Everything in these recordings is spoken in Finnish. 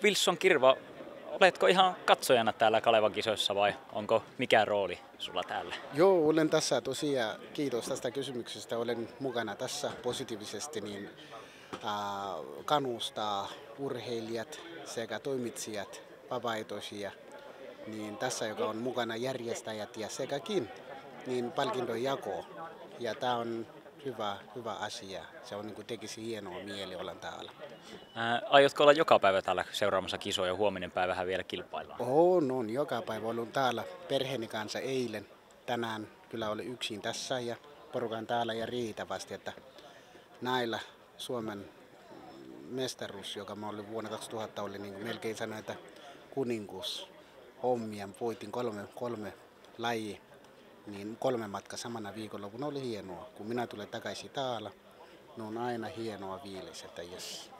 Wilson Kirva, oletko ihan katsojana täällä Kalevan kisoissa vai onko mikä rooli sulla täällä? Joo, olen tässä tosiaan. Kiitos tästä kysymyksestä. Olen mukana tässä positiivisesti niin kannustaa urheilijat sekä toimitsijat, vapaaehtoisia, niin tässä joka on mukana järjestäjät ja sekäkin niin palkintojen jako. Ja tämä on hyvä asia. Se on niin tekisi hienoa mieli olla täällä. Aiotko olla joka päivä täällä seuraamassa kisoja? Huominen päivähän vielä kilpaillaan. On. Joka päivä ollut täällä perheeni kanssa eilen. Tänään kyllä oli yksin tässä ja porukan täällä ja riittävästi, että näillä Suomen mestaruus, joka mä olin vuonna 2000, oli niin melkein sanoin, että kuninkuus hommia. Voitin kolme laji, niin 3 matka samana viikonloppuna oli hienoa. Kun minä tulen takaisin täällä, ne on aina hienoa fiilis, että jes.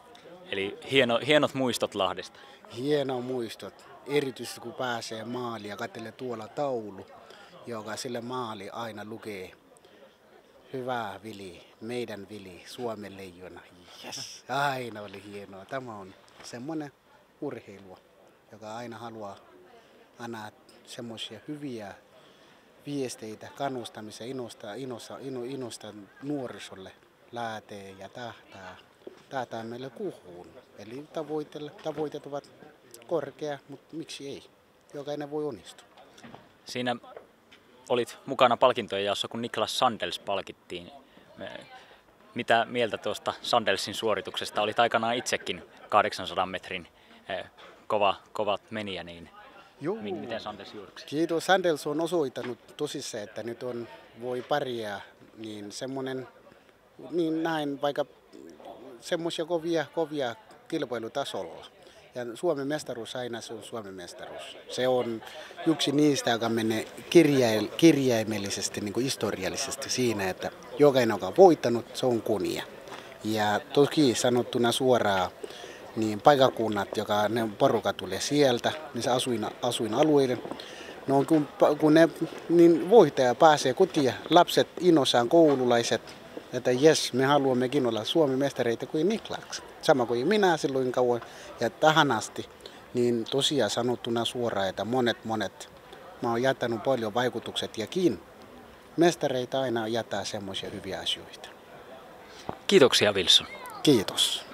Eli hienot muistot Lahdesta. Hieno muistot, erityisesti kun pääsee maaliin ja katselee tuolla taulu, joka sille maali aina lukee. Hyvä Vili, meidän Vili, Suomen leijona. Yes. Aina oli hienoa. Tämä on semmoinen urheilua, joka aina haluaa antaa semmoisia hyviä viesteitä, kannustamisia, innosta nuorisolle lähtee ja tähtää meille kuhuun. Eli tavoitteet ovat korkea, mutta miksi ei? Jokainen voi onnistua. Siinä olit mukana palkintojen jaossa, kun Niklas Sandels palkittiin. Mitä mieltä tuosta Sandelsin suorituksesta? Olit aikanaan itsekin 800 metrin kovat menijä, niin miten Sandels juuriksi? Kiitos. Sandels on osoittanut tosissaan, että nyt voi pärjää niin semmoinen, niin näin vaikka semmoisia kovia kilpailutasolla. Ja Suomen mestaruus aina se on Suomen mestaruus. Se on yksi niistä, joka menee kirjaimellisesti, niin kuin historiallisesti siinä, että jokainen, joka on voittanut, se on kunnia. Ja toki sanottuna suoraan, niin paikakunnat, ne porukat tulee sieltä, niin se asuinalueiden. No, kun ne niin voittaja pääsee kotiin, lapset innoissaan, koululaiset, että jes, me haluammekin olla Suomen mestareita kuin Niklas. Sama kuin minä silloin kauan ja tähän asti, niin tosiaan sanottuna suoraan, että monet, mä oon jättänyt paljon vaikutukset jakin. Mestareita aina jättää semmoisia hyviä asioita. Kiitoksia Wilson. Kiitos.